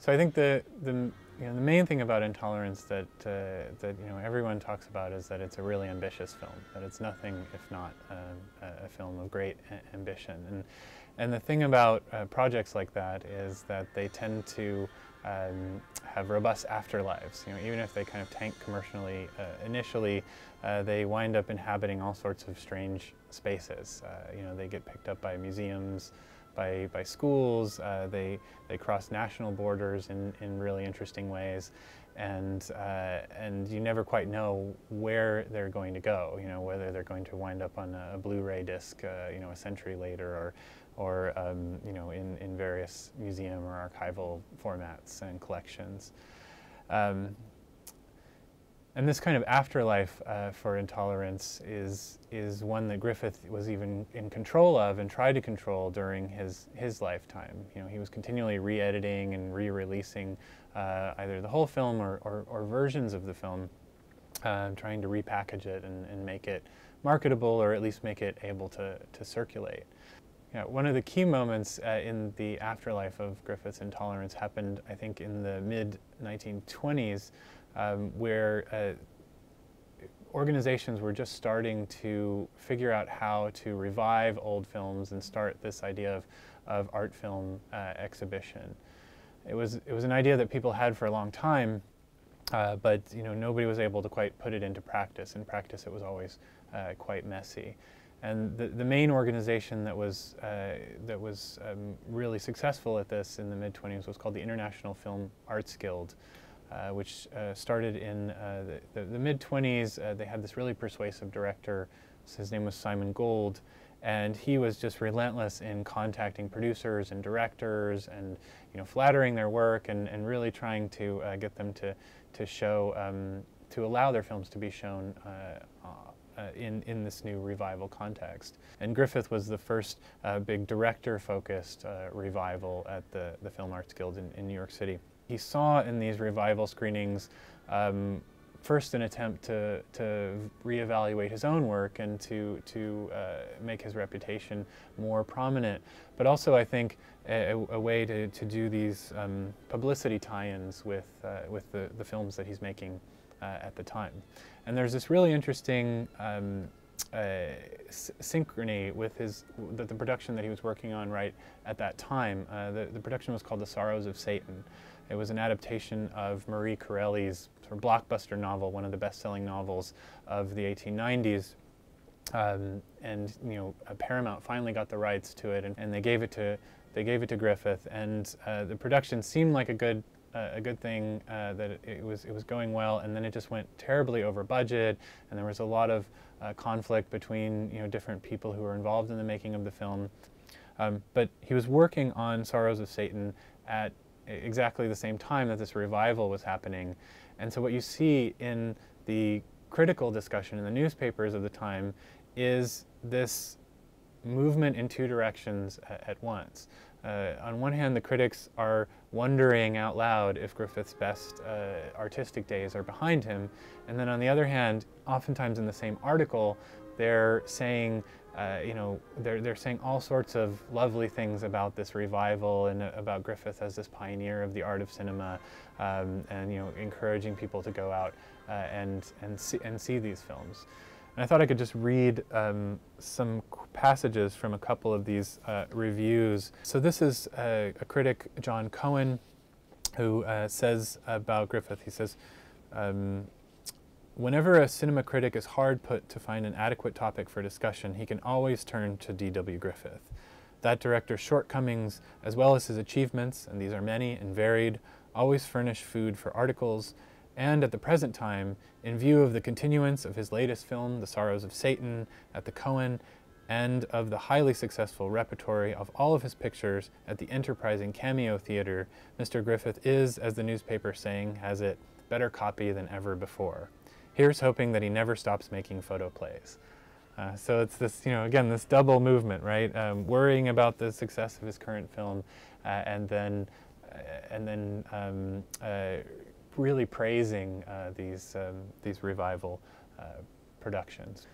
So I think the main thing about Intolerance that everyone talks about is that it's a really ambitious film. That it's nothing if not a film of great ambition. And the thing about projects like that is that they tend to have robust afterlives. Even if they kind of tank commercially initially, they wind up inhabiting all sorts of strange spaces. They get picked up by museums, by schools. They cross national borders in really interesting ways, and you never quite know where they're going to go. Whether they're going to wind up on a Blu-ray disc, a century later, or in various museum or archival formats and collections. And this kind of afterlife for Intolerance is one that Griffith was even in control of and tried to control during his lifetime. He was continually re-editing and re-releasing either the whole film or versions of the film, trying to repackage it and make it marketable, or at least make it able to circulate. One of the key moments in the afterlife of Griffith's Intolerance happened, I think, in the mid-1920s, where organizations were just starting to figure out how to revive old films and start this idea of art film exhibition. It was an idea that people had for a long time, but nobody was able to quite put it into practice. In practice, it was always quite messy. And the main organization that was really successful at this in the mid-20s was called the International Film Arts Guild, which started in the mid-20s. They had this really persuasive director. His name was Simon Gold, and he was just relentless in contacting producers and directors and flattering their work and really trying to get them to show, to allow their films to be shown in this new revival context. And Griffith was the first big director-focused revival at the Film Arts Guild in New York City. He saw in these revival screenings first an attempt to reevaluate his own work and to make his reputation more prominent, but also I think a way to do these publicity tie-ins with the films that he's making at the time. And there's this really interesting synchrony with the production that he was working on right at that time. The production was called The Sorrows of Satan. It was an adaptation of Marie Corelli's sort of blockbuster novel, one of the best-selling novels of the 1890s. And Paramount finally got the rights to it, and they gave it to Griffith. And the production seemed like a good thing, that it was going well, and then it just went terribly over budget, and there was a lot of conflict between different people who were involved in the making of the film. But he was working on Sorrows of Satan at exactly the same time that this revival was happening, and so what you see in the critical discussion in the newspapers of the time is this movement in two directions at once. On one hand, the critics are wondering out loud if Griffith's best artistic days are behind him, and then on the other hand, oftentimes in the same article, they're saying, they're saying all sorts of lovely things about this revival and about Griffith as this pioneer of the art of cinema, and encouraging people to go out and see these films. And I thought I could just read some passages from a couple of these reviews. So this is a critic, John Cohen, who says about Griffith, he says, whenever a cinema critic is hard put to find an adequate topic for discussion, he can always turn to D.W. Griffith. That director's shortcomings, as well as his achievements, and these are many and varied, always furnish food for articles, and at the present time, in view of the continuance of his latest film, The Sorrows of Satan, at the Cohen, and of the highly successful repertory of all of his pictures at the enterprising Cameo Theater, Mr. Griffith is, as the newspaper saying has it, better copy than ever before. Here's hoping that he never stops making photoplays. So it's this, again, this double movement, right? Worrying about the success of his current film, and then really praising these revival productions.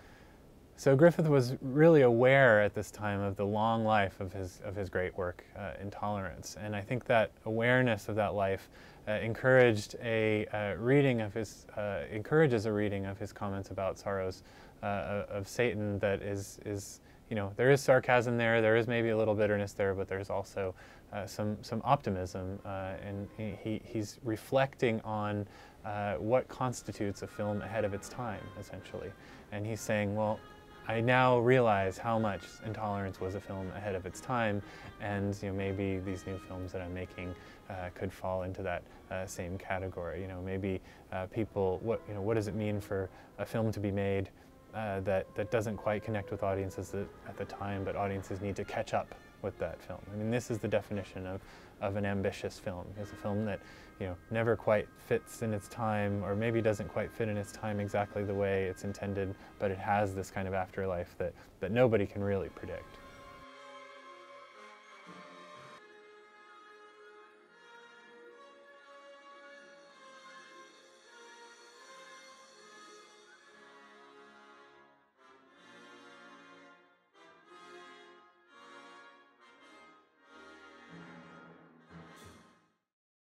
So Griffith was really aware at this time of the long life of his great work, Intolerance, and I think that awareness of that life encouraged a reading of his encourages a reading of his comments about sorrows of Satan that is there is sarcasm there, there is maybe a little bitterness there, but there's also some optimism, and he's reflecting on what constitutes a film ahead of its time, essentially, and he's saying, well, I now realize how much Intolerance was a film ahead of its time, and maybe these new films that I'm making could fall into that same category. Maybe people, what does it mean for a film to be made that doesn't quite connect with audiences at the time, but audiences need to catch up with that film. I mean, this is the definition of an ambitious film. It's a film that never quite fits in its time, or maybe doesn't quite fit in its time exactly the way it's intended, but it has this kind of afterlife that nobody can really predict.